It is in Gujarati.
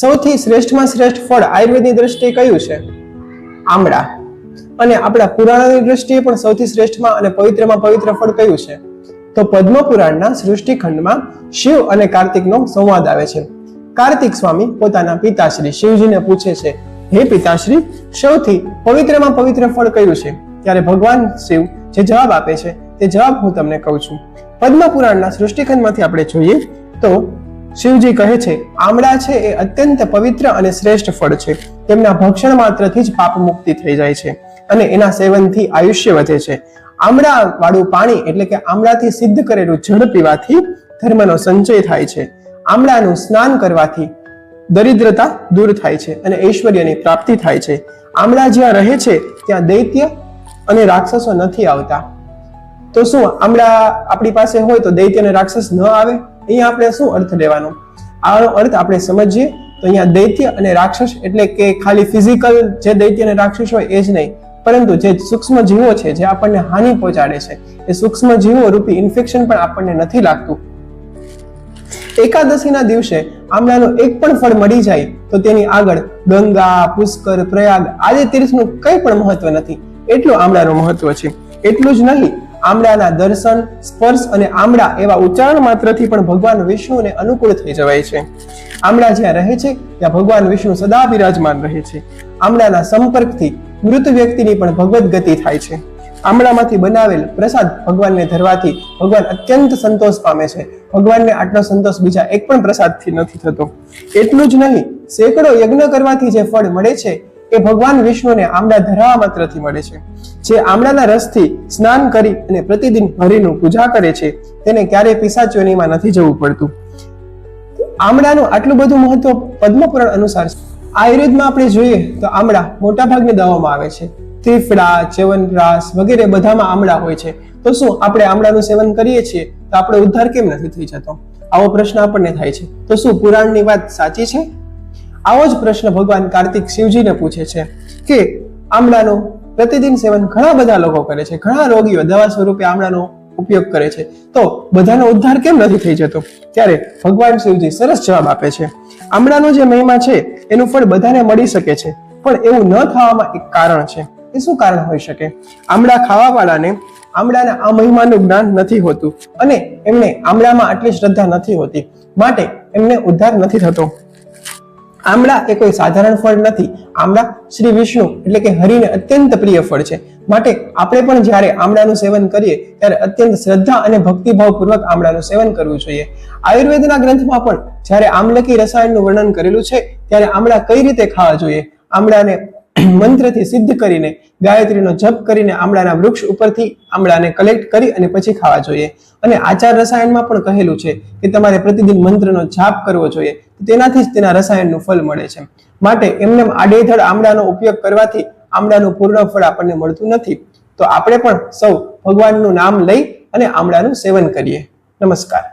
સૌથી શ્રેષ્ઠમાં શ્રેષ્ઠ ફળ આયુર્વેદની દ્રષ્ટિએ કયું છે? આમળા. અને આપણા પુરાણોની દ્રષ્ટિએ પણ સૌથી શ્રેષ્ઠમાં અને પવિત્રમાં પવિત્ર ફળ કયું છે? તો પદ્મ પુરાણના સૃષ્ટિખંડમાં શિવ અને કાર્તિકનો સંવાદ આવે છે. કાર્તિક સ્વામી પોતાના પિતાશ્રી શિવજીને પૂછે છે, હે પિતાશ્રી, સૌથી પવિત્રમાં પવિત્ર ફળ કયું છે? ત્યારે ભગવાન શિવ જે જવાબ આપે છે તે જવાબ હું તમને કહું છું. પદ્મ પુરાણના સૃષ્ટિખંડમાંથી આપણે જોઈએ તો શિવજી કહે છે, આમળા છે એ અત્યંત પવિત્ર અને શ્રેષ્ઠ ફળ છે. તેમના ભક્ષણ માત્રથી જ પાપ મુક્તિ થઈ જાય છે અને એના સેવનથી આયુષ્ય વધે છે. આમળા વાળું પાણી એટલે કે આમળાથી સિદ્ધ કરેલું જળ પીવાથી ધર્મનો સંચય થાય છે. આમળાનું સ્નાન કરવાથી દરિદ્રતા દૂર થાય છે અને ઐશ્વર્યની પ્રાપ્તિ થાય છે. આમળા જ્યાં રહે છે ત્યાં દૈત્ય અને રાક્ષસો નથી આવતા. તો શું આમળા આપણી પાસે હોય તો દૈત્ય અને રાક્ષસ ન આવે? અહીંયા આપણે શું અર્થ લેવાનો? આનો અર્થ આપણે સમજીએ તો અહીંયા દૈત્ય અને રાક્ષસ એટલે કે ખાલી ફિઝિકલ જે દૈત્ય અને રાક્ષસ હોય એ જ નહીં, પરંતુ જે સૂક્ષ્મ જીવો છે જે આપણને હાનિ પહોંચાડે છે એ સૂક્ષ્મ જીવો રૂપી ઇન્ફેક્શન પણ આપણને નથી લાગતું. એકાદશીના દિવસે આમળાનું એક પણ ફળ મળી જાય તો તેની આગળ ગંગા, પુષ્કર, પ્રયાગ આદિ તીર્થનું કંઈ પણ મહત્વ નથી. એટલું આમળાનું મહત્વ છે. એટલું જ નહીં, આમળાના દર્શન, સ્પર્શ અને આમળા એવા ઉચ્ચારણ માત્રથી પણ ભગવાન વિષ્ણુને અનુકૂળ થઈ જવાય છે. આમળા જ્યાં રહે છે ત્યાં ભગવાન વિષ્ણુ સદા બિરાજમાન રહે છે. આમળાના સંપર્કથી મૃત વ્યક્તિની પણ ભગવત ગતિ થાય છે. આમળામાંથી બનાવેલ પ્રસાદ ભગવાનને ધરવાથી ભગવાન અત્યંત સંતોષ પામે છે. ભગવાનને આટલો સંતોષ બીજા એક પણ પ્રસાદથી નથી થતો. એટલું જ નહીં, સેંકડો યજ્ઞ કરવાથી જે ફળ મળે છે એ ભગવાન વિષ્ણુને આમળા ધરાવા માત્રથી મળે છે. જે આમળાના રસથી સ્નાન કરી અને પ્રતિદિન હરિનું પૂજા કરે છે તેને ક્યારેય પિશાચ યોનિમાં નથી જવું પડતું. આમળાનું આટલું બધું મહત્વ પદ્મપુરાણ અનુસાર છે. આયુર્વેદમાં આપણે જોઈએ તો આમળા મોટા ભાગની દવામાં આવે છે. ત્રિફળા, ચ્યવનપ્રાશ વગેરે બધામાં આમળા હોય છે. તો શું આપણે આમળાનું સેવન કરીએ છીએ તો આપણો ઉદ્ધાર કેમ નથી થઈ જતો? આવો પ્રશ્ન આપણને થાય છે. તો શું પુરાણની વાત સાચી છે? આવો જ પ્રશ્ન ભગવાન કાર્તિક શિવજીને પૂછે છે કે આમળાનું પ્રતિદિન સેવન ઘણા બધા લોકો કરે છે, ઘણા રોગીઓ દવા સ્વરૂપે આમળાનો ઉપયોગ કરે છે, તો બધાનો ઉદ્ધાર કેમ નથી થઈ જતો? ત્યારે ભગવાન શિવજી સરસ જવાબ આપે છે. આમળાનો જે મહિમા છે એનું ફળ બધાને મળી શકે છે, પણ એવું ન થવામાં એક કારણ છે. એ શું કારણ હોઈ શકે? આમળા ખાવા વાળાને આમળાના આ મહિમાનું જ્ઞાન નથી હોતું અને એમને આમળામાં આટલી શ્રદ્ધા નથી હોતી, માટે એમને ઉદ્ધાર નથી થતો. આમળા એ કોઈ સાધારણ ફળ નથી. આમળા શ્રી વિષ્ણુ એટલે કે હરિને અત્યંત પ્રિય ફળ છે. માટે આપણે પણ જ્યારે આમળાનું સેવન કરીએ ત્યારે અત્યંત શ્રદ્ધા અને ભક્તિભાવ પૂર્વક આમળાનું સેવન કરવું જોઈએ. આયુર્વેદના ગ્રંથમાં પણ જ્યારે આમલકી રસાયણનું વર્ણન કરેલું છે ત્યારે આમળા કઈ રીતે ખાવા જોઈએ, આમળાને મંત્રથી સિદ્ધ કરીને ગાયત્રીનો જપ કરીને આમળાના વૃક્ષ ઉપરથી આમળાને કલેક્ટ કરી અને પછી ખાવા જોઈએ. અને આચાર રસાયણમાં પણ કહેલું છે કે તમારે પ્રતિદિન મંત્રનો જાપ કરવો જોઈએ, તેનાથી જ તેના રસાયણનું ફળ મળે છે. માટે એમને આડેધડ આમળાનો ઉપયોગ કરવાથી આમળાનું પૂર્ણ ફળ આપણને મળતું નથી. તો આપણે પણ સૌ ભગવાનનું નામ લઈ અને આમળાનું સેવન કરીએ. નમસ્કાર.